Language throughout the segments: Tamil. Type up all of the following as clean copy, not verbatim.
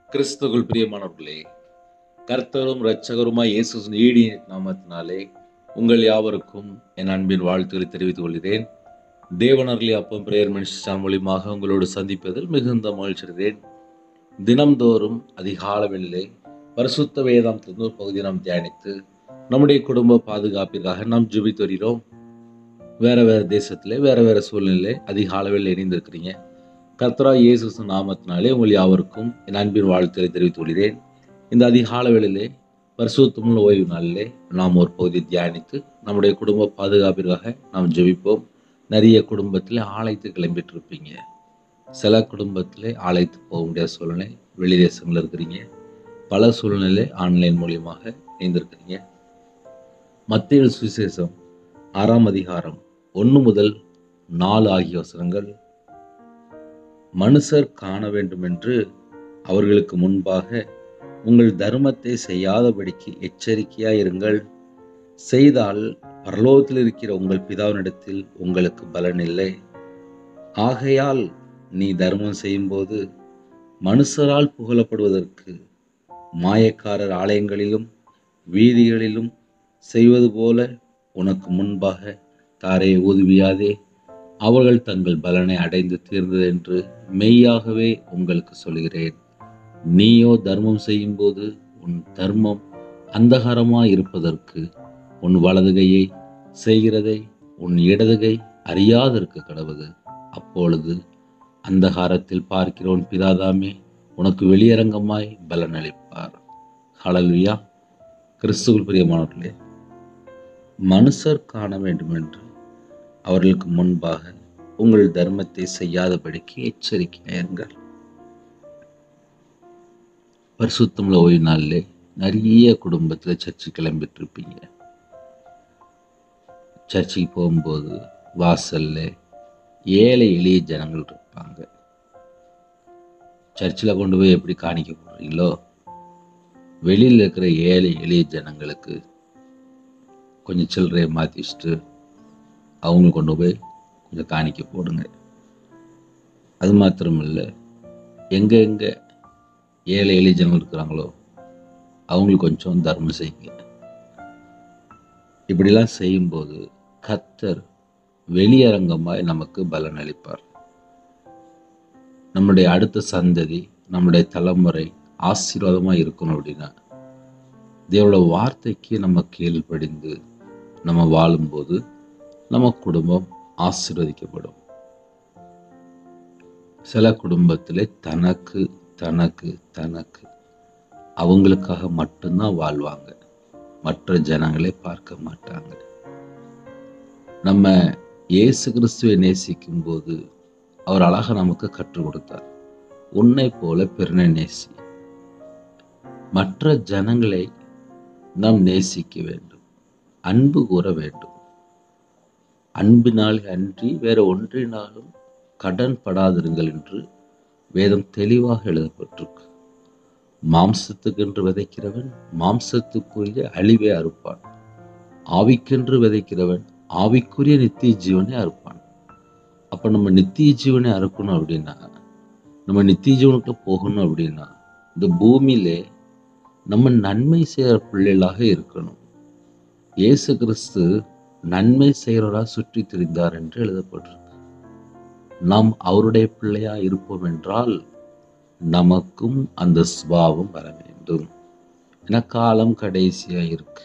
கிறிஸ்துவுக்குள் பிரியமானவர்களே, கர்த்தரும் இரட்சகருமாய் இயேசு ஈடிய நாமத்தினாலே உங்கள் யாவருக்கும் என் அன்பின் வாழ்த்துக்களை தெரிவித்துக் கொள்கிறேன். தேவனர்லி அப்பம் பிரேயர் மினிஸ்ட்ரி மூலியமாக உங்களோடு சந்திப்பதில் மிகுந்த மகிழ்ச்சி அடைகிறேன். தினம்தோறும் அதிகாலைகளிலே பரிசுத்த வேதாந்தத்தின் ஒரு பகுதியை நாம் தியானித்து நம்முடைய குடும்ப பாதுகாப்பிற்காக நாம் ஜெபித்து வருகிறோம். வேற தேசத்திலே வேற சூழ்நிலை அதிகாலையில் இணைந்திருக்கிறீங்க. கர்த்தராகிய இயேசு நாமத்தினாலே உங்கள் யாவருக்கும் என் அன்பின் வாழ்த்துக்களை தெரிவித்துக் கொள்கிறேன். இந்த அதிகாலை வேளையிலே பரிசுத்தமுள்ள ஓய்வு நாளிலே நாம் ஒரு பகுதியை தியானித்து நம்முடைய குடும்ப பாதுகாப்பிற்காக நாம் ஜெபிப்போம். நிறைய குடும்பத்திலே ஆலயத்து கிளம்பிட்டு இருப்பீங்க. சில குடும்பத்திலே ஆலயத்து போக முடியாத சூழ்நிலை, வெளி தேசங்கள் இருக்கிறீங்க. பல சூழ்நிலை ஆன்லைன் மூலியமாக இணைந்திருக்கிறீங்க. மத்தேயு சுவிசேஷம் 6ஆம் அதிகாரம் 1 முதல் 4 ஆகிய வசனங்கள். மனுஷர் காண வேண்டும் என்று அவர்களுக்கு முன்பாக உங்கள் தர்மத்தை செய்யாதபடிக்கு எச்சரிக்கையாயிருங்கள். செய்தால் பரலோகத்தில் இருக்கிற உங்கள் பிதாவினிடத்தில் உங்களுக்கு பலன் இல்லை. ஆகையால் நீ தர்மம் செய்யும்போது மனுஷரால் புகழப்படுவதற்கு மாயக்காரர் ஆலயங்களிலும் வீதிகளிலும் செய்வது போல உனக்கு முன்பாக தாரையை ஊதுவியாதே. அவர்கள் தங்கள் பலனை அடைந்து தீர்ந்தது என்று மெய்யாகவே உங்களுக்கு சொல்கிறேன். நீயோ தர்மம் செய்யும்போது உன் தர்மம் அந்தகாரமாய் இருப்பதற்கு உன் வலதுகையை செய்கிறதை உன் இடதுகை அறியாதிருக்க கடவுது. அப்பொழுது அந்தகாரத்தில் பார்க்கிற உன் பிதாதாமே உனக்கு வெளியரங்கமாய் பலன் அளிப்பார். ஹல்லேலூயா. கிறிஸ்துவுக்குள் பிரியமானவர்களே, மனுஷர் காண வேண்டும் என்று அவர்களுக்கு முன்பாக உங்கள் தர்மத்தை செய்யாதபடிக்கு எச்சரிக்கையாயிருங்கள். பரிசுத்தமுள்ள ஓய்வு நாளிலே நிறைய குடும்பத்தில் சர்ச்சை கிளம்பிட்டு இருப்பீங்க. சர்ச்சைக்கு போகும்போது வாசல்ல ஏழை எளிய ஜனங்கள் இருப்பாங்க. சர்ச்சில் கொண்டு போய் எப்படி காணிக்க போடுறீங்களோ, வெளியில் இருக்கிற ஏழை எளிய ஜனங்களுக்கு கொஞ்சம் சில்லறையை மாற்றி வச்சுட்டு அவங்க கொண்டு போய் கொஞ்சம் காணிக்க போடுங்க. அது மாத்திரமில்லை, எங்கே ஏழை எளிய ஜனங்கள் இருக்கிறாங்களோ அவங்களுக்கு கொஞ்சம் தர்மம் செய்யுங்க. இப்படிலாம் செய்யும்போது கர்த்தர் வெளியரங்கமாய் நமக்கு பலன் அளிப்பார். நம்முடைய அடுத்த சந்ததி, நம்முடைய தலைமுறை ஆசீர்வாதமாக இருக்கணும் அப்படின்னா தேவனோட வார்த்தைக்கு நம்ம கீழ்ப்படிந்து நம்ம வாழும்போது நம்ம குடும்பம் ஆசீர்வதிக்கப்படும். சில குடும்பத்திலே தனக்கு தனக்கு தனக்கு அவங்களுக்காக மட்டும்தான் வாழ்வாங்க, மற்ற ஜனங்களை பார்க்க மாட்டாங்க. நம்ம இயேசு கிறிஸ்துவை நேசிக்கும் போது அவர் அழகா நமக்கு கற்றுக் கொடுத்தார். உன்னை போல பிறனை நேசி. மற்ற ஜனங்களை நாம் நேசிக்க வேண்டும், அன்பு கூற வேண்டும். அன்பினால் அன்றி வேற ஒன்றினாலும் கடன் படாதிருங்கள் என்று வேதம் தெளிவாக எழுதப்பட்டிருக்கு. மாம்சத்துக்கென்று விதைக்கிறவன் மாம்சத்துக்குரிய அழிவை அறுப்பான். ஆவிக்கென்று விதைக்கிறவன் ஆவிக்குரிய நித்திய ஜீவனை அறுப்பான். அப்ப நம்ம நித்திய ஜீவனை அறுக்கணும் அப்படின்னா, நம்ம நித்திய ஜீவனுக்கு போகணும் அப்படின்னா, இந்த பூமியிலே நம்ம நன்மை செய்கிற பிள்ளைகளாக இருக்கணும். இயேசு கிறிஸ்து நன்மை செய்கிறவரா சுற்றி திரிந்தார் என்று எழுதப்பட்டிருக்கு. நாம் அவருடைய பிள்ளையா இருப்போம் என்றால் நமக்கும் அந்த சுபாவம் வர வேண்டும். ஏன்னா காலம் கடைசியா இருக்கு.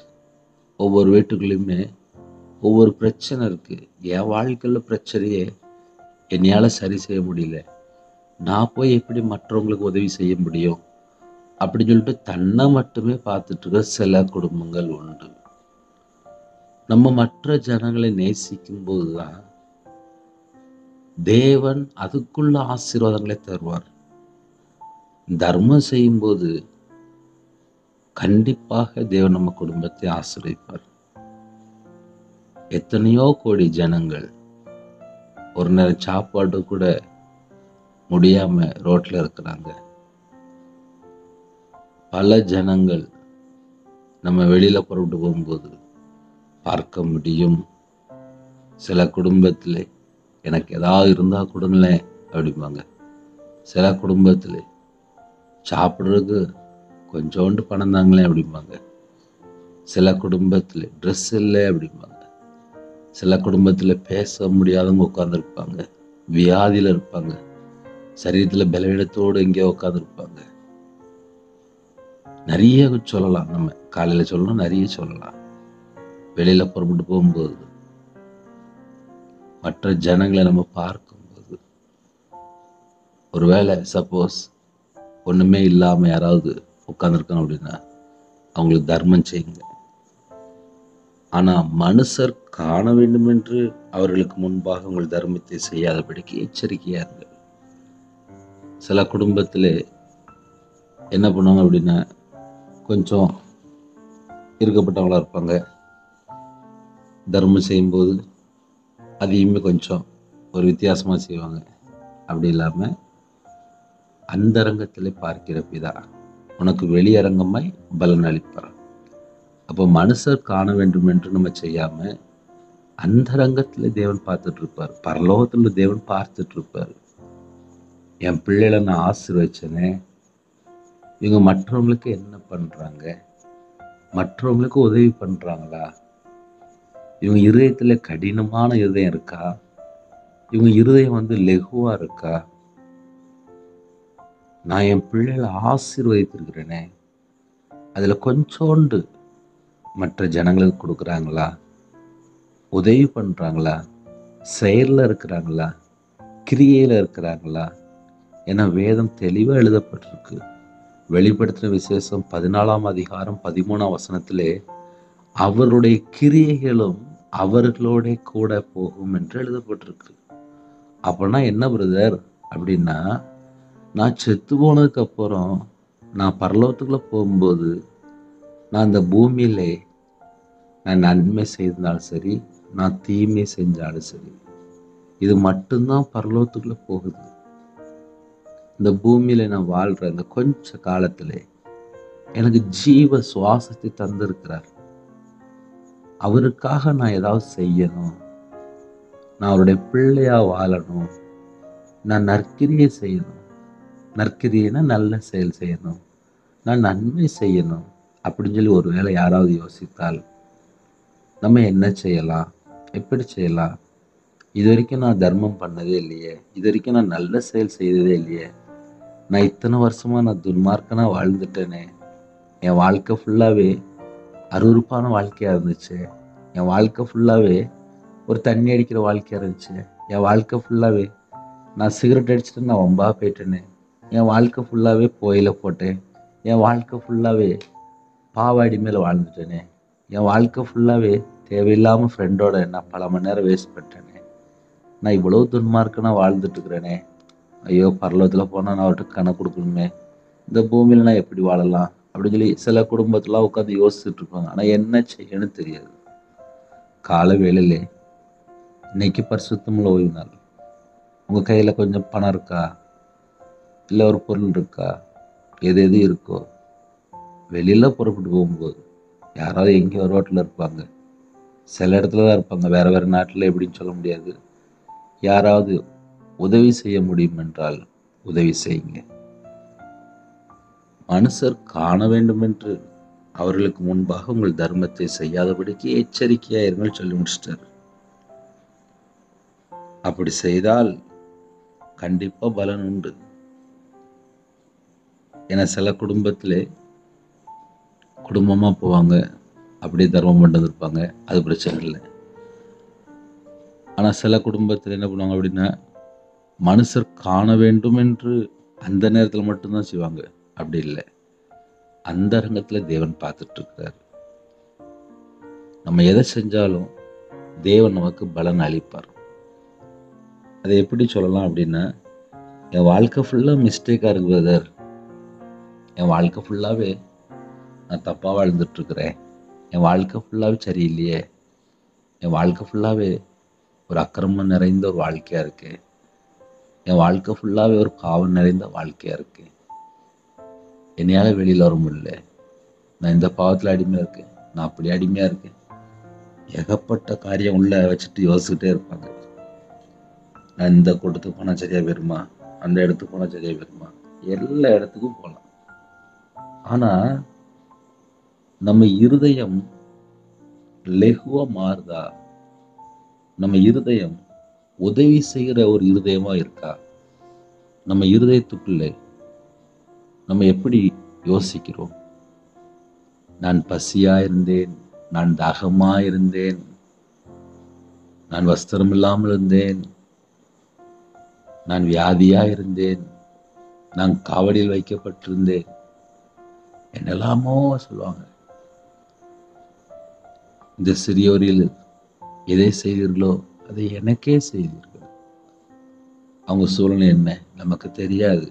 ஒவ்வொரு வீட்டுக்குள்ளேயுமே ஒவ்வொரு பிரச்சனை இருக்கு. என் வாழ்க்கையில பிரச்சனையே என்னையால சரி செய்ய முடியல, நான் போய் எப்படி மற்றவங்களுக்கு உதவி செய்ய முடியும் அப்படின்னு சொல்லிட்டு தன்னை மட்டுமே பார்த்துட்டு இருக்க சில குடும்பங்கள் உண்டு. நம்ம மற்ற ஜனங்களை நேசிக்கும் போதுதான் தேவன் அதுக்குள்ள ஆசீர்வாதங்களை தருவார். தர்மம் செய்யும் போது கண்டிப்பாக தேவன் நம்ம குடும்பத்தை ஆசீர்வதிப்பார். எத்தனையோ கோடி ஜனங்கள் ஒரு நேரம் சாப்பாடு கூட முடியாம ரோட்ல இருக்கிறாங்க. பல ஜனங்கள் நம்ம வெளியில புறப்பட்டு போகும்போது பார்க்க முடியும். சில குடும்பத்தில் எனக்கு ஏதாவது இருந்தால் கொடுங்களேன் அப்படிம்பாங்க. சில குடும்பத்தில் சாப்பிட்றதுக்கு கொஞ்சோண்டு பணம் தாங்களே அப்படிம்பாங்க. சில குடும்பத்தில் ட்ரெஸ் இல்லை அப்படிம்பாங்க. சில குடும்பத்தில் பேச முடியாதவங்க உட்காந்துருப்பாங்க, வியாதியில் இருப்பாங்க, சரீரத்தில் பலவீனத்தோடு எங்கேயோ உட்காந்துருப்பாங்க. நிறைய சொல்லலாம். நம்ம காலையில் சொல்லணும், நிறைய சொல்லலாம். வெளியில் புறப்பட்டு போகும்போது, மற்ற ஜனங்களை நம்ம பார்க்கும்போது, ஒருவேளை சப்போஸ் ஒன்றுமே இல்லாமல் யாராவது உட்காந்துருக்காங்க அப்படின்னா அவங்களுக்கு தர்மம் செய்யுங்க. ஆனால் மனுஷர் காண வேண்டும் என்று அவர்களுக்கு முன்பாக உங்கள் தர்மத்தை செய்யாதபடிக்கு எச்சரிக்கையாக இருங்கள். சில குடும்பத்தில் என்ன பண்ணுவாங்க அப்படின்னா, கொஞ்சம் இருக்கப்பட்டவங்களா இருப்பாங்க. தர்மம் செய்யும்போது அதையுமே கொஞ்சம் ஒரு வித்தியாசமாக செய்வாங்க. அப்படி இல்லாமல் அந்தரங்கத்தில் பார்க்கிற பிதா உனக்கு வெளியரங்கமாய் பலன் அளிப்பார். அப்போ மனுஷர் காண வேண்டும் என்று நம்ம செய்யாம அந்தரங்கத்தில் தேவன் பார்த்துட்டு இருப்பார். பரலோகத்தில் தேவன் பார்த்துட்டு இருப்பார். என் பிள்ளைகளை நான் ஆசீர்வச்சனே, இவங்க மற்றவங்களுக்கு என்ன பண்றாங்க, மற்றவங்களுக்கு உதவி பண்றாங்களா, இவங்க இருதயத்துல கடினமான இருதயம் இருக்கா, இவங்க இருதயம் லெகுவா இருக்கா, நான் என் பிள்ளைகளை ஆசீர்வதித்திருக்கிறேனே, அதுல கொஞ்சோண்டு மற்ற ஜனங்களுக்கு கொடுக்குறாங்களா, உதவி பண்றாங்களா, செயல்ல இருக்கிறாங்களா, கிரியையில இருக்கிறாங்களா? என வேதம் தெளிவா எழுதப்பட்டிருக்கு. வெளிப்படுத்தின விசேஷம் 14ஆம் அதிகாரம் 13ஆம் வசனத்திலே அவருடைய கிரியைகளும் அவர்களோட கூட போகும் என்று எழுதப்பட்டிருக்கு. அப்பனா என்ன பிரதர் அப்படின்னா, நான் செத்து போனதுக்கு அப்புறம் நான் பரலோகத்துக்குள்ள போகும்போது நான் இந்த பூமியிலே நான் நன்மை செய்தாலும் சரி, நான் தீமை செஞ்சாலும் சரி, இது மட்டும்தான் பரலோகத்துக்குள்ள போகுது. இந்த பூமியில நான் வாழ்ற இந்த கொஞ்ச காலத்திலே எனக்கு ஜீவ சுவாசத்தை தந்திருக்கிறார். அவருக்காக நான் ஏதாவது செய்யணும், நான் அவருடைய பிள்ளையா வாழணும், நான் நற்கிரியை செய்யணும். நற்கிரியைனா நல்ல செயல் செய்யணும், நான் நன்மை செய்யணும் அப்படின்னு சொல்லி ஒருவேளை யாராவது யோசித்தால் நம்ம என்ன செய்யலாம், எப்படி செய்யலாம்? இது வரைக்கும் நான் தர்மம் பண்ணதே இல்லையே, இது வரைக்கும் நான் நல்ல செயல் செய்ததே இல்லையே, நான் இத்தனை வருஷமா நான் துன்மார்க்கனா வாழ்ந்துட்டேனே, என் வாழ்க்கை ஃபுல்லாவே அருவருப்பான வாழ்க்கையா இருந்துச்சு, என் வாழ்க்கை ஃபுல்லாவே ஒரு தண்ணி அடிக்கிற வாழ்க்கையா இருந்துச்சு, என் வாழ்க்கை ஃபுல்லாவே நான் சிகரெட் அடிச்சுட்டு நான் வம்பா போயிட்டேனே, என் வாழ்க்கை ஃபுல்லாவே புகையில போட்டேன், என் வாழ்க்கை ஃபுல்லாவே பாவாடி மேல வாழ்ந்துட்டேனே, என் வாழ்க்கை ஃபுல்லாவே தேவையில்லாம ஃப்ரெண்டோட நான் பல மணி நேரம் வேஸ்ட் பண்ணிட்டேனே, நான் இவ்வளவு துன்மார்க்கனா வாழ்ந்துட்டு இருக்கிறேனே, ஐயோ பரலோகத்துல போனா நான் அவர்கிட்ட கணக்கு கொடுக்கணுமே, இந்த பூமியில நான் எப்படி வாழலாம் அப்படின்னு சொல்லி சில குடும்பத்துல உட்காந்து யோசிச்சுட்டு இருப்பாங்க. ஆனா என்ன செய்யணும்னு தெரியாது. கால வேளையிலே இன்னைக்கு பரிசுத்தமுள்ள ஓய்வு நாள். உங்க கையில கொஞ்சம் பணம் இருக்கா, இல்லை ஒரு பொருள் இருக்கா, எது எது இருக்கோ வெளியில புறப்பட்டு போகும்போது யாராவது எங்கேயோ ரோட்டில் இருப்பாங்க, சில இடத்துல தான் இருப்பாங்க, வேற வேற நாட்டில் எப்படின்னு சொல்ல முடியாது. யாராவது உதவி செய்ய முடியும் என்றால் உதவி செய்யுங்க. மனுஷர் காண வேண்டும் என்று அவர்களுக்கு முன்பாக உங்கள் தர்மத்தை செய்யாதபடிக்கு எச்சரிக்கையாயிருங்கள் சொல்லி முடிச்சிட்டார். அப்படி செய்தால் கண்டிப்பா பலன் உண்டு. ஏன்னா சில குடும்பத்திலே குடும்பமா போவாங்க, அப்படியே தர்மம் பண்ணிட்டு இருப்பாங்க, அது பிரச்சனை இல்லை. ஆனா சில குடும்பத்தில் என்ன பண்ணுவாங்க அப்படின்னா, மனுஷர் காண வேண்டும் என்று அந்த நேரத்தில் மட்டும்தான் செய்வாங்க. அப்படி இல்லை, அந்த அரங்கத்துல தேவன் பார்த்துட்டு இருக்கிறார். நம்ம எதை செஞ்சாலும் தேவன் நமக்கு பலன் அளிப்பார். அதை எப்படி சொல்லலாம் அப்படின்னா, என் வாழ்க்கை ஃபுல்லா மிஸ்டேக்கா இருக்கு பிரதர், என் வாழ்க்கை ஃபுல்லாவே நான் தப்பா வாழ்ந்துட்டு இருக்கிறேன், என் வாழ்க்கை ஃபுல்லாவே சரியில்லையே, என் வாழ்க்கை ஃபுல்லாவே ஒரு அக்கிரமம் நிறைந்த ஒரு வாழ்க்கையா இருக்கு, என் வாழ்க்கை ஃபுல்லாவே ஒரு பாவம் நிறைந்த வாழ்க்கையா இருக்கு, என்னையால வெளியில வர முடியல, நான் இந்த பாவத்துல அடிமையா இருக்கேன், நான் அப்படி அடிமையா இருக்கேன், ஏகப்பட்ட காரியம் உள்ள வச்சுட்டு யோசிச்சுட்டே இருப்பாங்க. நான் இந்த கூட்டத்துக்கு போனா சரியா போயிருமா, அந்த இடத்துக்கு போனா சரியா போயிருமா, எல்லா இடத்துக்கும் போகலாம், ஆனா நம்ம இருதயம் லெகுவா மாறுதா? நம்ம இருதயம் உதவி செய்கிற ஒரு இருதயமா இருக்கா? நம்ம இருதயத்துக்குள்ளே நம்ம எப்படி யோசிக்கிறோம்? நான் பசியா இருந்தேன், நான் தாகமா இருந்தேன், நான் வஸ்திரம் இல்லாமல் இருந்தேன், நான் வியாதியா இருந்தேன், நான் காவலில் வைக்கப்பட்டிருந்தேன், என்னெல்லாமோ சொல்லுவாங்க. இந்த சிறியோரில் எதை செய்தீர்களோ அதை எனக்கே செய்தீர்கள். அவங்க சூழ்நிலை என்ன நமக்கு தெரியாது.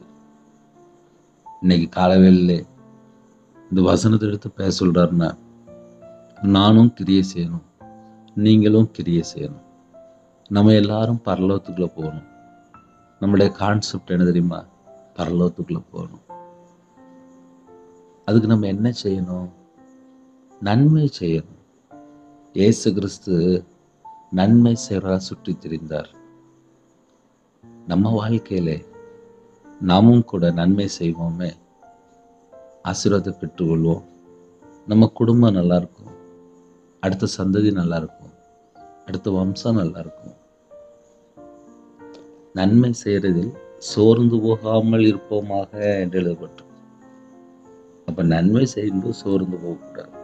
இன்னைக்கு காலவேளையிலே இந்த வசனத்தை எடுத்து பேச சொல்றாருன்னா, நானும் கிரியை செய்யணும், நீங்களும் கிரியை செய்யணும். நம்ம எல்லாரும் பரலோகத்துக்குள்ள போகணும். நம்முடைய கான்செப்ட் என்ன தெரியுமா? பரலோகத்துக்குள்ள போகணும். அதுக்கு நம்ம என்ன செய்யணும்? நன்மை செய்யணும். இயேசு கிறிஸ்து நன்மை செய்வதா சுற்றி திரிந்தார். நம்ம வாழ்க்கையிலே நாமும் கூட நன்மை செய்வோமே, ஆசீர்வாதத்தை பெற்றுக்கொள்வோம். நம்ம குடும்பம் நல்லா இருக்கும், அடுத்த சந்ததி நல்லா இருக்கும், அடுத்த வம்சம் நல்லா இருக்கும். நன்மை செய்யறதில் சோர்ந்து போகாமல் இருப்போமாக என்று எழுதப்பட்டிருக்கு. அப்ப நன்மை செய்யும்போது சோர்ந்து போகக்கூடாது.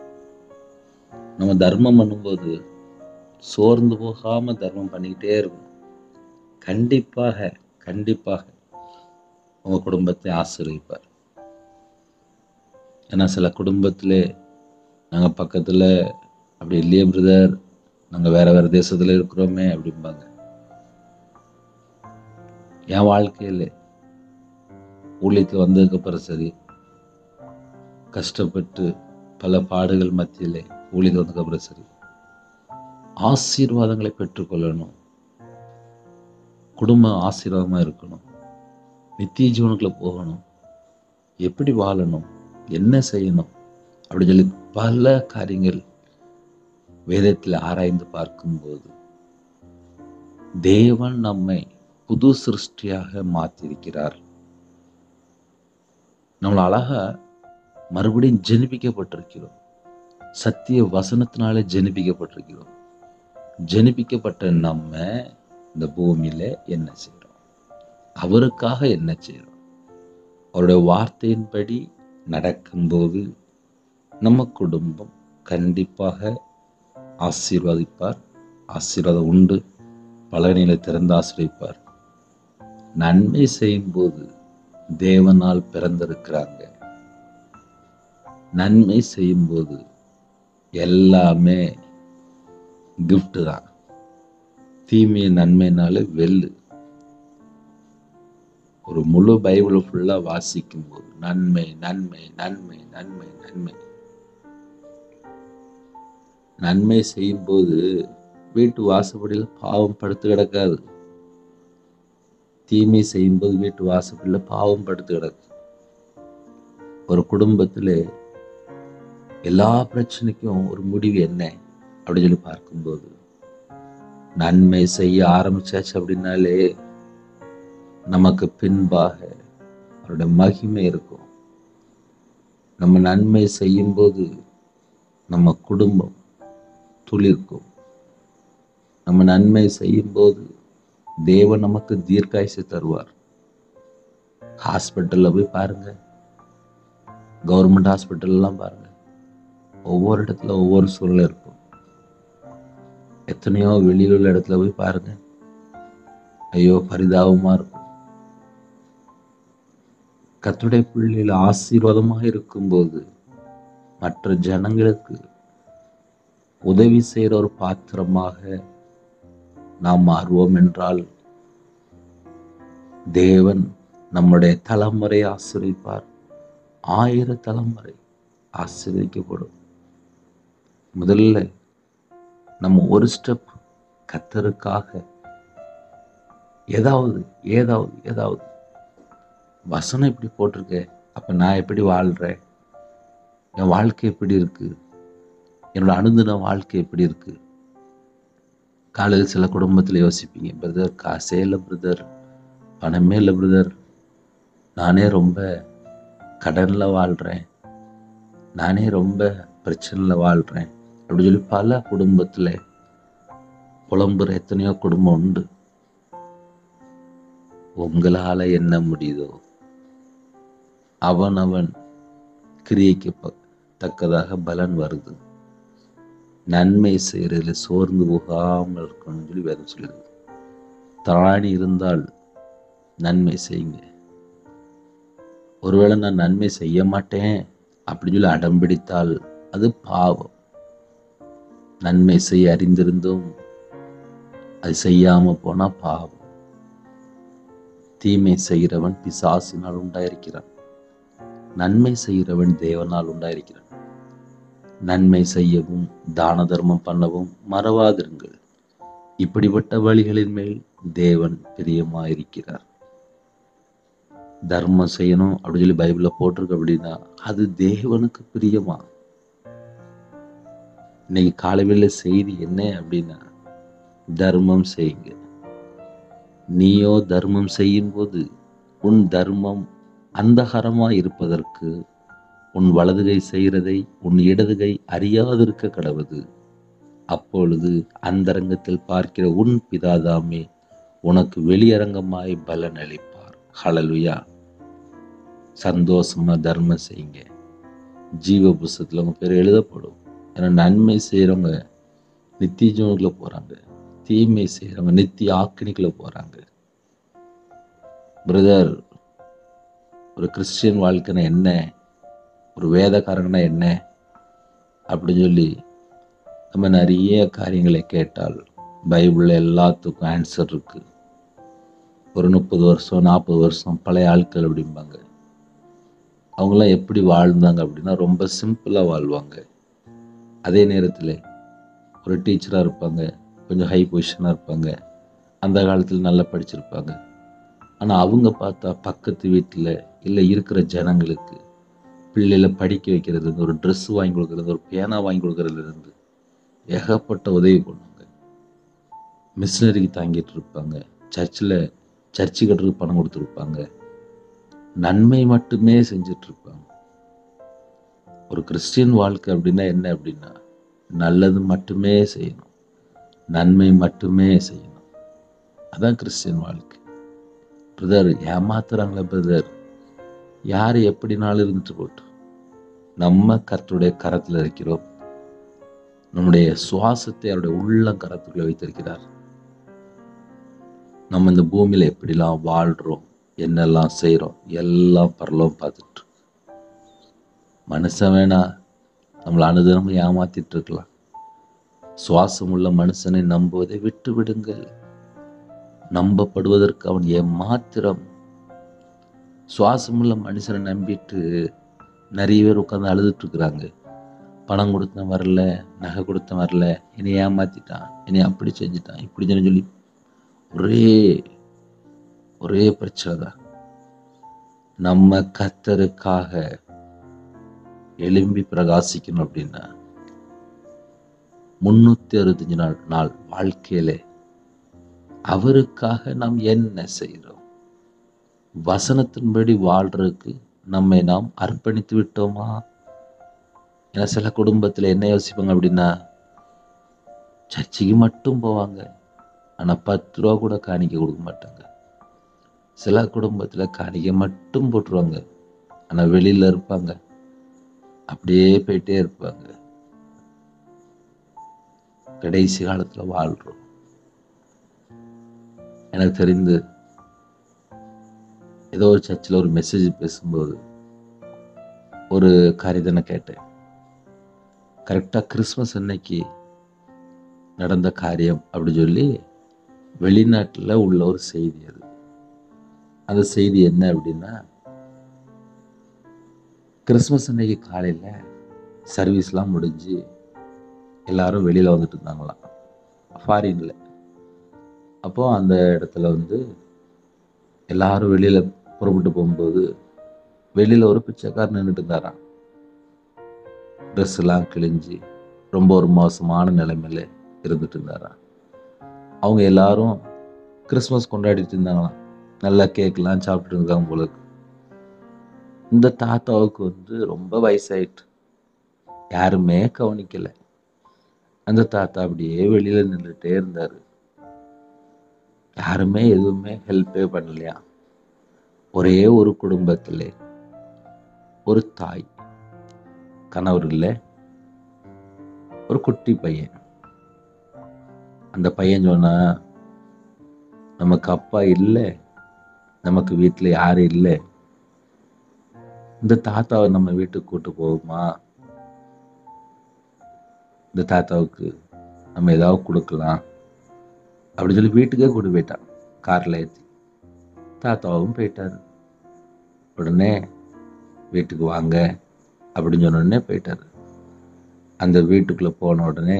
நம்ம தர்மம் பண்ணும்போது சோர்ந்து போகாம தர்மம் பண்ணிக்கிட்டே இருக்கணும். கண்டிப்பாக கண்டிப்பாக உங்க குடும்பத்தை ஆசீர்வதிப்பார். ஏன்னா சில குடும்பத்திலே நாங்கள் பக்கத்தில் அப்படி இல்லையே பிரதர், நாங்கள் வேற வேற தேசத்தில் இருக்கிறோமே அப்படிம்பாங்க. என் வாழ்க்கையில் ஊழியத்தில் வந்ததுக்கு அப்புறம் சரி, கஷ்டப்பட்டு பல பாடுகள் மத்தியிலே ஊழியத்தில் வந்ததுக்கு அப்புறம் சரி, ஆசீர்வாதங்களை பெற்றுக்கொள்ளணும், குடும்பம் ஆசீர்வாதமாக இருக்கணும், நித்திய ஜீவனுக்குள்ள போகணும், எப்படி வாழணும், என்ன செய்யணும் அப்படின்னு சொல்லி பல காரியங்கள் வேதத்தில் ஆராய்ந்து பார்க்கும்போது தேவன் நம்மை புது சிருஷ்டியாக மாற்றிருக்கிறார். நம்மள அழகா மறுபடியும் ஜெனிப்பிக்கப்பட்டிருக்கிறோம். சத்திய வசனத்தினாலே ஜெனிப்பிக்கப்பட்டிருக்கிறோம். ஜெனிப்பிக்கப்பட்ட நம்ம இந்த பூமியில என்ன செய்யறோம்? அவருக்காக என்ன செய்யறோம்? அவருடைய வார்த்தையின்படி நடக்கும்போது நம்ம குடும்பம் கண்டிப்பாக ஆசீர்வதிப்பார். ஆசீர்வாதம் உண்டு. பலனில திறந்து ஆசீர்வதிப்பார். நன்மை செய்யும் போது தேவனால் பிறந்திருக்கிறாங்க. நன்மை செய்யும் போது எல்லாமே கிஃப்ட் தான். தீமையை நன்மைனால வெல்லு. ஒரு முழு பைபிள் ஃபுல்லா வாசிக்கும் போது நன்மை நன்மை நன்மை நன்மை நன்மை. நன்மை செய்யும் போது வீட்டு வாசப்படியில் பாவம் படுத்து கிடக்காது. தீமை செய்யும் போது வீட்டு வாசப்படியில் பாவம் படுத்து கிடக்கு. ஒரு குடும்பத்திலே எல்லா பிரச்சனைக்கும் ஒரு முடிவு என்ன அப்படின்னு சொல்லி பார்க்கும்போது, நன்மை செய்ய ஆரம்பிச்சாச்சு அப்படின்னாலே நமக்கு பின்பாக அவருடைய மகிமை இருக்கும். நம்ம நன்மை செய்யும் போது நம்ம குடும்பம் துளிர்க்கும். நம்ம நன்மை செய்யும் போது தேவன் நமக்கு தீர்க்காயுசை தருவார். ஹாஸ்பிட்டல்ல போய் பாருங்க, கவர்மெண்ட் ஹாஸ்பிட்டல்லாம் பாருங்க, ஒவ்வொரு இடத்துல ஒவ்வொரு சூழ்நிலை இருக்கும். எத்தனையோ வெளியில் உள்ள இடத்துல போய் பாருங்க, ஐயோ பரிதாபமா இருக்கும். கர்த்தருடைய பிள்ளைகள் ஆசீர்வாதமாக இருக்கும்போது மற்ற ஜனங்களுக்கு உதவி செய்கிற ஒரு பாத்திரமாக நாம் மாறுவோம் என்றால் தேவன் நம்முடைய தலைமுறை ஆசீர்வதிப்பார். 1000 தலைமுறை ஆசீர்வதிக்கப்படும். முதல்ல நம்ம ஒரு ஸ்டெப் கர்த்தருக்காக ஏதாவது ஏதாவது ஏதாவது வசனம் இப்படி போட்டிருக்க, அப்ப நான் எப்படி வாழ்றேன், என் வாழ்க்கை எப்படி இருக்கு, என்னோட அனுதின வாழ்க்கை எப்படி இருக்கு. காலையில் சில குடும்பத்தில் யோசிப்பீங்க, பிரதர் காசே இல்லை பிரதர், பணமே இல்லை பிரதர், நானே ரொம்ப கடனில் வாழ்கிறேன், நானே ரொம்ப பிரச்சனையில் வாழ்கிறேன் அப்படி சொல்லி பல குடும்பத்தில் புலம்புற எத்தனையோ குடும்பம் உண்டு. உங்களால் என்ன முடியுதோ அவன் கிரியைக்கு தக்கதாக பலன் வருது. நன்மை செய்யறதுல சோர்ந்து போகாமல் இருக்கணும்னு சொல்லி வேதம் சொல்லுது. தாழி இருந்தால் நன்மை செய்யுங்க. ஒருவேளை நான் நன்மை செய்ய மாட்டேன் அப்படின்னு சொல்லி அடம்பிடித்தால் அது பாவம். நன்மை செய்ய அறிந்திருந்தும் அது செய்யாம போனா பாவம். தீமை செய்கிறவன் பிசாசினால் உண்டாயிருக்கிறான், நன்மை செய்கிறவன் தேவனால் உண்டாயிருக்கிறான். நன்மை செய்யவும் தான தர்மம் பண்ணவும் மறவாதிருங்கள், இப்படிப்பட்ட வழிகளின் மேல் தேவன் பிரியமாயிருக்கிறார். தர்மம் செய்யணும் அப்படின்னு சொல்லி பைபிள்ல போட்டிருக்கு அப்படின்னா அது தேவனுக்கு பிரியமா? இன்னைக்கு காலையில செய்தி என்ன அப்படின்னா, தர்மம் செய்யுங்க. நீயோ தர்மம் செய்யும் போது உன் தர்மம் அந்தகரமா இருப்பதற்கு உன் வலதுகை செய்கிறதை உன் இடதுகை அறியாதிருக்க கடவது. அப்பொழுது அந்தரங்கத்தில் பார்க்கிற உன் பிதாதாமே உனக்கு வெளியரங்கமாய் பலன் அளிப்பார். ஹல்லேலூயா. சந்தோஷமா தர்மம் செய்யுங்க. ஜீவ புஸ்தகத்துல உங்க பேர் எழுதப்படும். ஏன்னா நன்மை செய்யறவங்க நித்திய ஜீவனுக்குள்ள போறாங்க, தீமை செய்யறவங்க நித்திய ஆக்கினிக்குள்ள போறாங்க. பிரதர், ஒரு கிறிஸ்டியன் வாழ்க்கைன்னா என்ன, ஒரு வேதக்காரங்கன்னா என்ன அப்படின்னு சொல்லி நம்ம நிறைய காரியங்களை கேட்டால் பைபிள்ல எல்லாத்துக்கும் ஆன்சர் இருக்கு. ஒரு 30 வருஷம் 40 வருஷம் பழைய ஆட்கள் அப்படிம்பாங்க. அவங்களாம் எப்படி வாழ்ந்தாங்க அப்படின்னா ரொம்ப சிம்பிளா வாழ்வாங்க. அதே நேரத்தில் ஒரு டீச்சராக இருப்பாங்க, கொஞ்சம் ஹை பொசிஷனாக இருப்பாங்க, அந்த காலத்தில் நல்லா படிச்சிருப்பாங்க. ஆனால் அவங்க பார்த்தா பக்கத்து வீட்டில் இல்லை இருக்கிற ஜனங்களுக்கு பிள்ளைகளை படிக்க வைக்கிறதுலேருந்து, ஒரு ட்ரெஸ் வாங்கி கொடுக்கறது, ஒரு பேனா வாங்கி கொடுக்கறதுலேருந்து ஏகப்பட்ட உதவி பண்ணுவாங்க. மிஷினரிக்கு தாங்கிட்டு இருப்பாங்க, சர்ச்சு கட்டுறதுக்கு பணம் கொடுத்துருப்பாங்க, நன்மை மட்டுமே செஞ்சுட்டு இருப்பாங்க. ஒரு கிறிஸ்டியன் வாழ்க்கை அப்படின்னா என்ன அப்படின்னா, நல்லது மட்டுமே செய்யணும், நன்மை மட்டுமே செய்யணும். அதான் கிறிஸ்டியன் வாழ்க்கை. பிரதர், ஏமாத்துறாங்களே பிரதர், யார் எப்படினாலும் இருந்துட்டு போட்டு, நம்ம கர்த்தருடைய கரத்தில் இருக்கிறோம். நம்முடைய சுவாசத்தை அவருடைய உள்ள கரத்துக்குள்ள வைத்திருக்கிறார். நம்ம இந்த பூமியில எப்படிலாம் வாழ்றோம், என்னெல்லாம் செய்யறோம், எல்லாம் பரலோகம் பார்த்துட்டு. மனுஷன் வேணா நம்மளை அனுதினமும் ஏமாத்திட்டு இருக்கலாம். சுவாசம் உள்ள மனுஷனை நம்புவதை விட்டு விடுங்கள். நம்பப்படுவதற்கு அவன் ஏமாத்திரம். சுவாசமுள்ள மனுஷனை நம்பிட்டு நிறைய பேர் உட்காந்து அழுதுட்டு இருக்கிறாங்க. பணம் கொடுத்தேன் வரல, நகை கொடுத்தேன் வரல, என்னை ஏமாத்திட்டான், என்னை அப்படி செஞ்சுட்டான், இப்படி சொல்லி ஒரே பிரச்சனை தான். நம்ம கர்த்தருக்காக எழும்பி பிரகாசிக்கணும் அப்படின்னா 365 நாள் வாழ்க்கையில அவருக்காக நாம் என்ன செய்கிறோம்? வசனத்தின்படி வாழ்றதுக்கு நம்மை நாம் அர்ப்பணித்து விட்டோமா? ஏன்னா சில குடும்பத்தில் என்ன யோசிப்பாங்க அப்படின்னா, சர்ச்சைக்கு மட்டும் போவாங்க, ஆனால் 10 ரூபா கூட காணிக்க கொடுக்க மாட்டாங்க. சில குடும்பத்தில் காணிக்க மட்டும் போட்டுருவாங்க, ஆனால் வெளியில் இருப்பாங்க, அப்படியே போயிட்டே இருப்பாங்க. கடைசி காலத்தில் வாழ்றோம். எனக்கு தெரிந்து ஏதோ ஒரு சர்ச்சில் ஒரு மெசேஜ் பேசும்போது ஒரு காரியத்தை கேட்டேன். கரெக்டாக கிறிஸ்மஸ் அன்னைக்கு நடந்த காரியம் அப்படி சொல்லி வெளிநாட்டில் உள்ள ஒரு செய்தி. அது அந்த செய்தி என்ன அப்படின்னா, கிறிஸ்மஸ் அன்னைக்கு காலையில் சர்வீஸ்லாம் முடிஞ்சு எல்லாரும் வெளியில் வந்துட்டு இருந்தாங்களாம், ஃபாரின்ல. அப்போது அந்த இடத்துல எல்லாரும் வெளியில் புறப்பட்டு போகும்போது வெளியில் ஒரு பிச்சைக்காரர் நின்றுட்டு இருந்தாராம். ட்ரெஸ் எல்லாம் கிழிஞ்சு ரொம்ப ஒரு மோசமான நிலைமையில இருந்துட்டு இருந்தாராம். அவங்க எல்லாரும் கிறிஸ்மஸ் கொண்டாடிட்டு இருந்தாங்களாம், நல்லா கேக்லாம் சாப்பிட்டு இருக்காங்க போல. இந்த தாத்தாவுக்கு ரொம்ப வயசாயிட்டு, யாருமே கவனிக்கல. அந்த தாத்தா அப்படியே வெளியில நின்றுட்டே இருந்தாரு. யாருமே எதுவுமே ஹெல்ப்பே பண்ணலையா. ஒரே ஒரு குடும்பத்திலே ஒரு தாய், கணவர் இல்லை, ஒரு குட்டி பையன். அந்த பையன் சொன்னா, நமக்கு அப்பா இல்லை, நமக்கு வீட்டில் யாரும் இல்லை, இந்த தாத்தாவை நம்ம வீட்டுக்கு கூட்டு போவோமா, இந்த தாத்தாவுக்கு நம்ம ஏதாவது கொடுக்கலாம் அப்படின்னு சொல்லி வீட்டுக்கே கூட்டு போயிட்டான். காரில் ஏற்றி தாத்தாவும் போயிட்டாரு. உடனே வீட்டுக்கு வாங்க அப்படின்னு சொன்ன உடனே போயிட்டாரு. அந்த வீட்டுக்குள்ளே போன உடனே,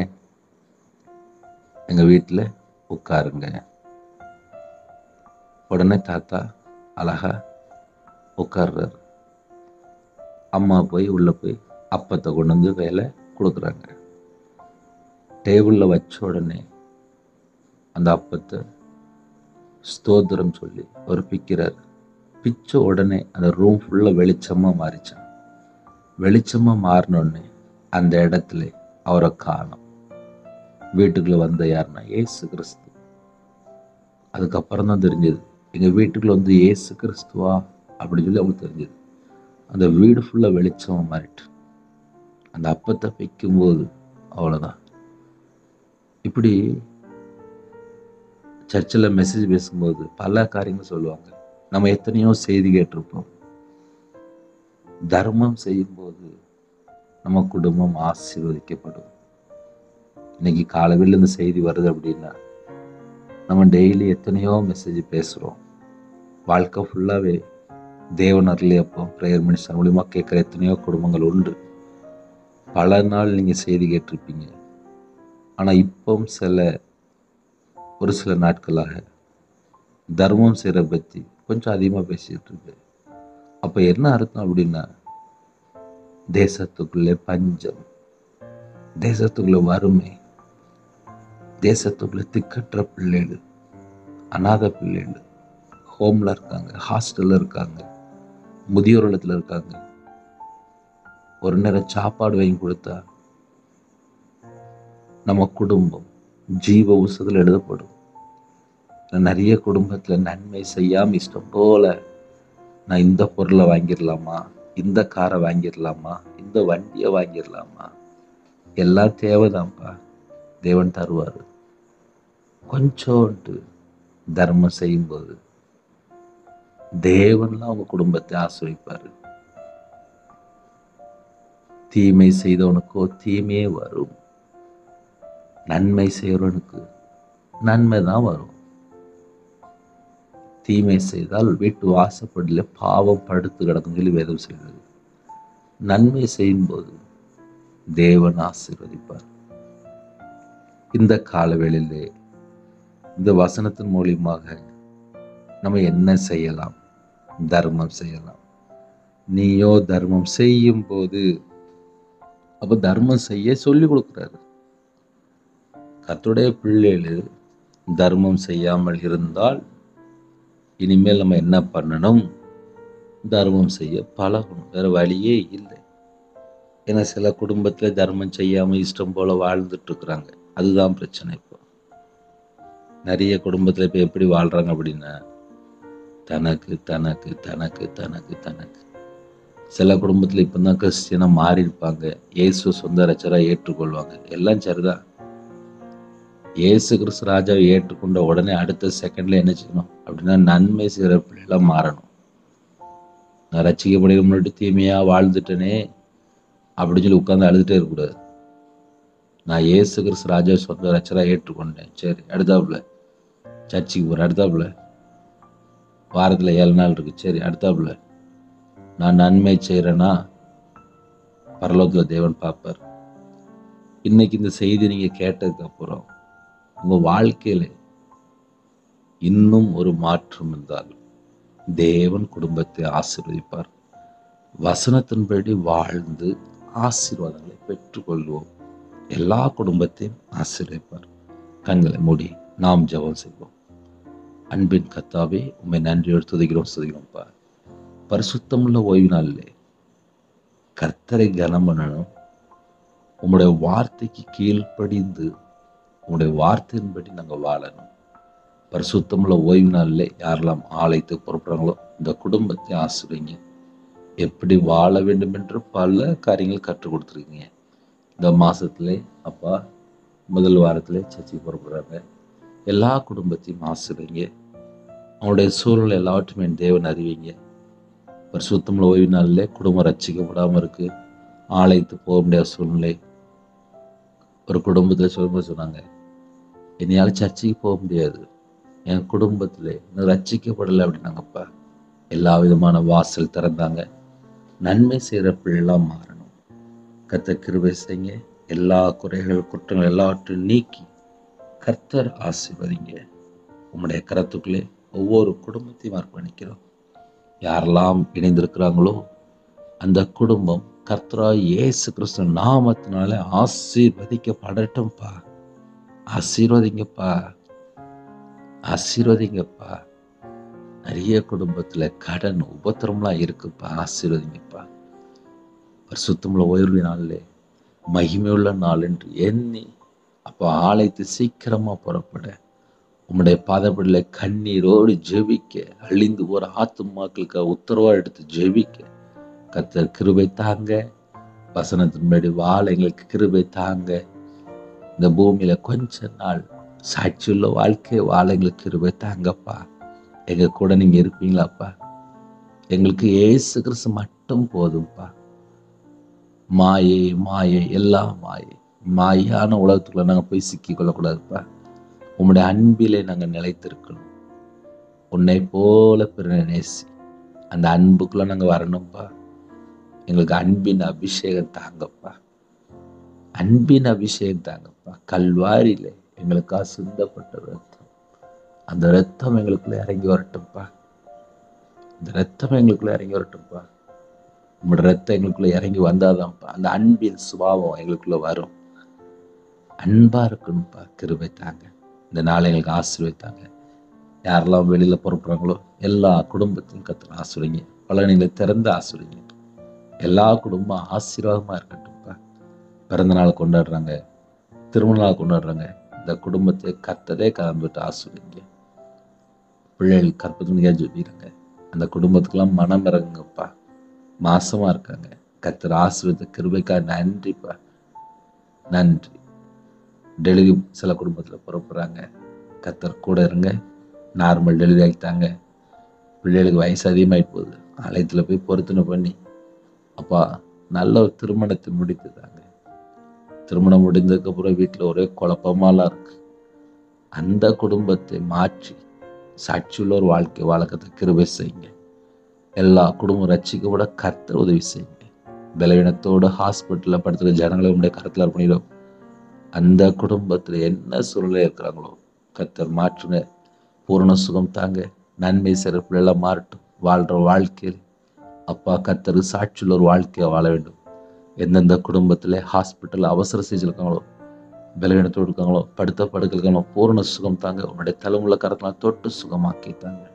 எங்கள் வீட்டில் உட்காருங்க. உடனே தாத்தா அழகா உட்கார்றாரு. அம்மா போய் உள்ளே போய் அப்பத்தை கொண்டு வந்து கையில் கொடுக்குறாங்க. டேபிளில் வச்ச உடனே அந்த அப்பத்தை ஸ்தோத்திரம் சொல்லி ஒரு பிக்கிறார். பிச்ச உடனே அந்த ரூம் ஃபுல்லாக வெளிச்சமாக மாறிச்சான். வெளிச்சமாக மாறினோடனே அந்த இடத்துல அவரை காணோம். வீட்டுக்குள்ளே வந்த யாருன்னா ஏசு கிறிஸ்து. அதுக்கப்புறம் தான் தெரிஞ்சது, எங்கள் வீட்டுக்குள்ள வந்து ஏசு கிறிஸ்துவா அப்படின்னு சொல்லி அவங்களுக்கு தெரிஞ்சது. அந்த வீடு ஃபுல்லாக வெளிச்சமாக மாறிட்டு அந்த அப்பத்தை வைக்கும்போது அவ்வளோதான். இப்படி சர்ச்சில் மெசேஜ் பேசும்போது பல காரியங்கள் சொல்லுவாங்க. நம்ம எத்தனையோ செய்தி கேட்டிருப்போம். தர்மம் செய்யும்போது நம்ம குடும்பம் ஆசீர்வதிக்கப்படும். இன்னைக்கு காலையில் இந்த செய்தி வருது அப்படின்னா, நம்ம டெய்லி எத்தனையோ மெசேஜ் பேசுகிறோம். வாழ்க்கை ஃபுல்லாகவே தேவன் அருளியப்போ ப்ரேயர் மினிஸ்டர் மூலிமா கேட்குற எத்தனையோ குடும்பங்கள் உண்டு. பல நாள் நீங்கள் செய்தி கேட்டிருப்பீங்க. ஆனால் இப்போவும் ஒரு சில நாட்களாக தர்மம் செய்கிற பற்றி கொஞ்சம் அதிகமாக பேசிகிட்டு இருக்கு. அப்போ என்ன அர்த்தம் அப்படின்னா, தேசத்துக்குள்ளே பஞ்சம், தேசத்துக்குள்ளே வறுமை, தேசத்துக்குள்ளே திக்கற்ற பிள்ளைகள், அநாத பிள்ளைகள் ஹோமில் இருக்காங்க, ஹாஸ்டலில் இருக்காங்க, முதியோர் இல்லத்தில் இருக்காங்க. ஒரு நேரம் சாப்பாடு வாங்கி கொடுத்தா நம்ம குடும்பம் ஜீவ உசத்தில் எழுதப்படும். நிறைய குடும்பத்தில் நன்மை செய்யாமல் இஷ்டம் போல, நான் இந்த பொருளை வாங்கிடலாமா, இந்த காரை வாங்கிடலாமா, இந்த வண்டியை வாங்கிடலாமா, எல்லாம் தேவைதான்ப்பா, தேவன் தருவார். கொஞ்சோண்டு தர்மம் செய்யும்போது தேவன்லாம் அவங்க குடும்பத்தை ஆசிர்வதிப்பார். தீமை செய்தவனுக்கோ தீமையே வரும், நன்மை செய்கிறவனுக்கு நன்மை தான் வரும். தீமை செய்தால் வீட்டு வாசப்படில பாவம் படுத்து கிடக்கும் சொல்லி வேதம் செய்கிறது. நன்மை செய்யும்போது தேவன் ஆசீர்வதிப்பார். இந்த காலவேளையிலே இந்த வசனத்தின் மூலியமாக நம்ம என்ன செய்யலாம்? தர்மம் செய்யலாம். நீயோ தர்மம் செய்யும் போது, அப்ப தர்மம் செய்ய சொல்லி கொடுக்கிறாரு. கர்த்தருடைய பிள்ளைகள் தர்மம் செய்யாமல் இருந்தால் இனிமேல் நம்ம என்ன பண்ணணும்? தர்மம் செய்ய பழகணும். வேற வழியே இல்லை. ஏன்னா சில குடும்பத்துல தர்மம் செய்யாம இஷ்டம் போல வாழ்ந்துட்டு இருக்கிறாங்க. அதுதான் பிரச்சனை. இப்போ நிறைய குடும்பத்துல இப்ப எப்படி வாழ்றாங்க அப்படின்னா, தனக்கு தனக்கு தனக்கு தனக்கு தனக்கு. சில குடும்பத்துல இப்பதான் கிறிஸ்டியனா மாறி இருப்பாங்க, இயேசு சொந்த ரட்சகரா ஏற்றுக்கொள்வாங்க. எல்லாம் சரிதான். இயேசு கிறிஸ்து ராஜாவை ஏற்றுக்கொண்ட உடனே அடுத்த செகண்ட்ல என்ன செய்யணும் அப்படின்னா, நன்மை செய்கிற பிள்ளைகளா மாறணும். நான் ரட்சிக்கப்படுகிற முன்னாடி தீமையா வாழ்ந்துட்டேனே அப்படின்னு சொல்லி உட்கார்ந்து அழுதுட்டே இருக்கக்கூடாது. நான் இயேசு கிறிஸ்து ராஜாவை சொந்த ரட்சகரா ஏற்றுக்கொண்டேன், சரி அடுத்தாப்புல சர்ச்சுக்கு போறேன், அடுத்தாப்புல வாரத்துல 7 நாள் இருக்கு, சரி அடுத்தாப்புல நான் நன்மை செய்யறேன்னா பரலோகத்துல தேவன் பார்ப்பார். இன்னைக்கு இந்த செய்தி நீங்க கேட்டதுக்கு அப்புறம் உங்க வாழ்க்கையில இன்னும் ஒரு மாற்றம் இருந்தால் தேவன் குடும்பத்தை ஆசீர்வதிப்பார். வசனத்தின்படி வாழ்ந்து ஆசீர்வாதங்களை பெற்றுக்கொள்வோம். எல்லா குடும்பத்தையும் ஆசீர்வதிப்பார். கண்களை மூடி நாம் ஜெபம் செய்வோம். அன்பின் கர்த்தாவே, உம்மை நன்றியோடு துதிக்கிறோம்ப்பா. பரிசுத்தமுள்ள ஓய்வு நாளிலே கர்த்தரை கனம் பண்ணணும், உம்முடைய வார்த்தைக்கு கீழ்ப்படிந்து உம்முடைய வார்த்தையின்படி நாங்கள் வாழணும். பரிசுத்தமுள்ள ஓய்வு நாளில் யாரெல்லாம் ஆலயத்துக்கு புறப்படுறாங்களோ இந்த குடும்பத்தை ஆசிரியங்க. எப்படி வாழ வேண்டும் என்று பல காரியங்கள் கற்றுக் கொடுத்துருக்கீங்க. இந்த மாசத்துல அப்பா முதல் வாரத்துல சர்ச்சைக்கு புறப்படுறாங்க. எல்லா குடும்பத்தையும் ஆசிரியங்க. அவங்களுடைய சூழ்நிலை எல்லாவற்றுமே தேவன் அறிவிங்க. பரிசுத்தமுள்ள ஓய்வு நாளில் குடும்பம் ரட்சிக்கப்படாமல் இருக்கு, ஆலயத்துக்கு போக முடியாத சூழ்நிலை. ஒரு குடும்பத்தில் சொல்லும்போது சொன்னாங்க, என்னையால் சர்ச்சைக்கு போக முடியாது, என் குடும்பத்தில் இன்னும் ரட்சிக்கப்படலை அப்படின்னாங்கப்பா. எல்லா விதமான வாசல் திறந்தாங்க. நன்மை செய்கிற பிள்ளைலாம் மாறணும். கர்த்தர் கிருபை செய்யுங்க. எல்லா குறைகள் குற்றங்கள் எல்லாவற்றையும் நீக்கி கர்த்தர் ஆசீர்வதிங்க. உம்முடைய கரத்துக்குள்ளே ஒவ்வொரு குடும்பத்தையும் அர்ப்பணிக்கிறோம். யாரெல்லாம் இணைந்திருக்கிறாங்களோ அந்த குடும்பம் கர்த்தராகிய இயேசு கிறிஸ்து நாமத்தினால ஆசீர்வதிக்கப்படட்டும்பா. ஆசீர்வதிங்கப்பா, ஆசீர்வதிங்கப்பா. நிறைய குடும்பத்துல கடன் உபத்திரம்லாம் இருக்குப்பா. ஆசீர்வதிங்கப்பா. பரிசுத்தமுள்ள ஓய்வு நாளில் மகிமையுள்ள நாள் என்று எண்ணி அப்போ ஆலயத்தை சீக்கிரமா புறப்பட உம்முடைய பாதப்படியில கண்ணீரோடு ஜெபிக்க, அழிந்து ஒரு ஆத்துமாக்களுக்கு உத்தரவா எடுத்து ஜெபிக்க கர்த்தர் கிருபை தாங்க. வசனத்தின்படி வாழ எங்களுக்கு கிருபை தாங்க. இந்த பூமியில கொஞ்ச நாள் சாட்சியுள்ள வாழ்க்கை வாழ எங்களுக்கு கிருபை தாங்கப்பா. எங்க கூட நீங்க இருப்பீங்களாப்பா? எங்களுக்கு இயேசு கிறிஸ்து மட்டும் போதும்பா. மாயை மாயை எல்லாம் மாயை, மாயான உலகத்துக்குள்ள நாங்க போய் சிக்கி கொள்ளக்கூடாதுப்பா. உம்முடைய அன்பிலே நாங்க நிலைத்திருக்கணும். உன்னை போல பிறனை நேசி, அந்த அன்புக்குள்ள நாங்க வரணும்ப்பா. எங்களுக்கு அன்பின் அபிஷேகம் தாங்கப்பா. அன்பின் அபிஷேகம் தாங்கப்பா. கல்வாரியில எங்களுக்காக சிந்தப்பட்ட ரத்தம், அந்த ரத்தம் எங்களுக்குள்ள இறங்கி வரட்டும்ப்பா. இந்த ரத்தம் எங்களுக்குள்ள இறங்கி வரட்டும்ப்பா. உங்களோட ரத்தம் எங்களுக்குள்ள இறங்கி வந்தாதான்ப்பா அந்த அன்பின் சுபாவம் எங்களுக்குள்ள வரும். அன்பா இருக்கணும்ப்பா. கிருபை தாங்க. இந்த நாளை எங்களுக்கு ஆசீர்வதித்தாங்க. யாரெல்லாம் வெளியில புறப்படுறாங்களோ எல்லா குடும்பத்தையும் கர்த்தர் ஆசீர்வதிங்க. பலனைகளை திறந்து ஆசீர்வதிங்க. எல்லா குடும்பம் ஆசீர்வாதமா இருக்கட்டும்ப்பா. பிறந்த நாள் கொண்டாடுறாங்க, திருமண நாள் கொண்டாடுறாங்க, இந்த குடும்பத்தை கர்த்தரே கலந்துட்டு ஆசீர்வதிங்க. பிள்ளைகள் கற்பத்துக்கு ஜெபிக்கிறாங்க, அந்த குடும்பத்துக்கெல்லாம் மனம் இறங்குங்கப்பா. மாசமா இருக்காங்க, கர்த்தர் ஆசீர்வதித்த கிருபைக்காக நன்றிப்பா. நன்றி. டெலிவரி சில குடும்பத்தில் புறப்படுறாங்க, கர்த்தர் கூட இருங்க. நார்மல் டெலிவரி ஆகிட்டாங்க, பிள்ளைகளுக்கு வயசு அதிகமாகிட்டு போகுது, ஆலயத்தில் போய் பொருத்தனை பண்ணி அப்பா நல்ல ஒரு திருமணத்தை முடித்துதாங்க. திருமணம் முடிந்ததுக்கப்புறம் வீட்டில் ஒரே குழப்பமாலாம் இருக்கு. அந்த குடும்பத்தை மாற்றி சாட்சியுள்ள ஒரு வாழ்க்கை வழக்கத்தை கிருபை செய்யுங்க. எல்லா குடும்பம் ரட்சிக்கப்பட கர்த்தர் உதவி செய்யுங்க. பலவீனத்தோடு ஹாஸ்பிட்டலில் படுத்துகிற ஜனங்களை உடைய கருத்தில் அர்ப்பணிக்கிறோம். அந்த குடும்பத்தில் என்ன சூழ்நிலை இருக்கிறாங்களோ கர்த்தர் மாற்றுங்க. பூரண சுகம் தாங்க. நன்மை சிறப்புல எல்லாம் மாறட்டும். வாழ்ற வாழ்க்கையில் அப்பா கர்த்தர் சாட்சியுள்ள ஒரு வாழ்க்கையை வாழ வேண்டும். எந்தெந்த குடும்பத்தில் ஹாஸ்பிட்டல் அவசர சிகிச்சை இருக்காங்களோ, பலவீனத்தோடு இருக்காங்களோ, படுத்த படுக்க இருக்காங்களோ, பூரண சுகம் தாங்க. உன்னுடைய தலைமுள்ள கரத்தெல்லாம் தொட்டு சுகமாக்கி தாங்க.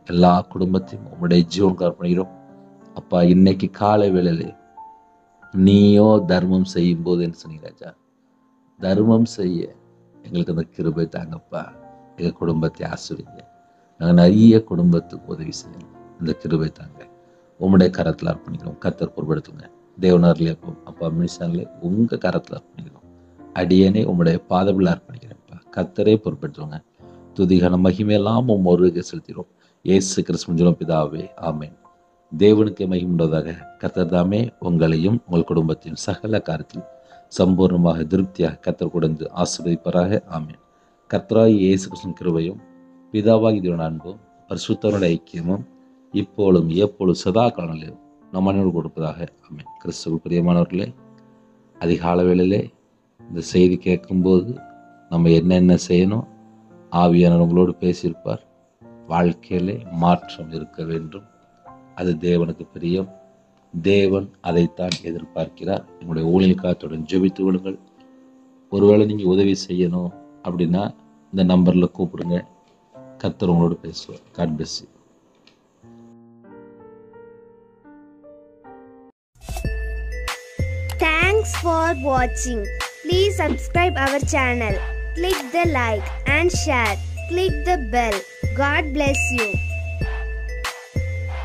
எல்லா குடும்பத்தையும் உங்களுடைய ஜீவனுக்கு அர்ப்பணிக்கிறோம். அப்பா இன்னைக்கு காலை வேளையிலே நீயோ தர்மம் செய்யும் போது என்ன சொன்னீங்க ராஜா, தர்மம் செய்ய எங்களுக்கு அந்த கிருபை தாங்கப்பா. எங்கள் குடும்பத்தை ஆசிரியங்க. நாங்கள் நிறைய குடும்பத்துக்கு உதவி செய்யணும். இந்த கிருபை தாங்க. உங்களுடைய கரத்தில் அர்ப்பணிக்கிறோம். கர்த்தர் பொறுப்படுத்துங்க. தேவனார்லேயே அப்பா மினிஸ்டர்லே உங்கள் கரத்தில் அர்ப்பணிக்கிறோம். அடியனே உங்களுடைய பாதபில் அர்ப்பணிக்கிறேன்ப்பா. கர்த்தரே பொறுப்படுத்துவாங்க. துதிகன மகிமையெல்லாம் ஒருவருக்கு செலுத்திடும். இயேசு கிறிஸ்துவின் பிதாவே, ஆமென். தேவனுக்கு மகிமுண்டதாக. கர்த்தர் தாமே உங்களையும் உங்கள் குடும்பத்தையும் சகல காரியத்தில் சம்பூர்ணமாக திருப்தியாக கர்த்தர் கொடுத்து ஆசீர்வதிப்பாராக. ஆமென். கர்த்தராகிய இயேசு கிறிஸ்துவின் கிருபையும் பிதாவாகிய தேவனுடைய அன்பும் பரிசுத்தருடைய ஐக்கியமும் இப்பொழுதும் எப்பொழுதும் சதா காலங்களிலும் நம் அனைவரோடு கொடுப்பதாக. ஆமென். கிறிஸ்துவுக்குள் பிரியமானவர்களே, அதிகால வேளையிலே இந்த செய்தி கேட்கும்போது நம்ம என்னென்ன செய்யணும், ஆவியானவர் உங்களோடு பேசியிருப்பார். வாழ்க்கையிலே மாற்றம் இருக்க வேண்டும். அது தேவனுக்கு பிரியம். தேவன் அதைத்தான் எதிர்பார்க்கிறார். எங்களுடைய ஊழியக்காரத்துடன் ஜெபித்து விடுங்கள். ஒருவேளை நீங்கள் உதவி செய்யணும் அப்படின்னா இந்த நம்பரில் கூப்பிடுங்க. கர்த்தர் உங்களோடு பேசுவார். God bless you. Thanks for watching. Please subscribe our channel. Click the like and share. Click the bell. God bless you.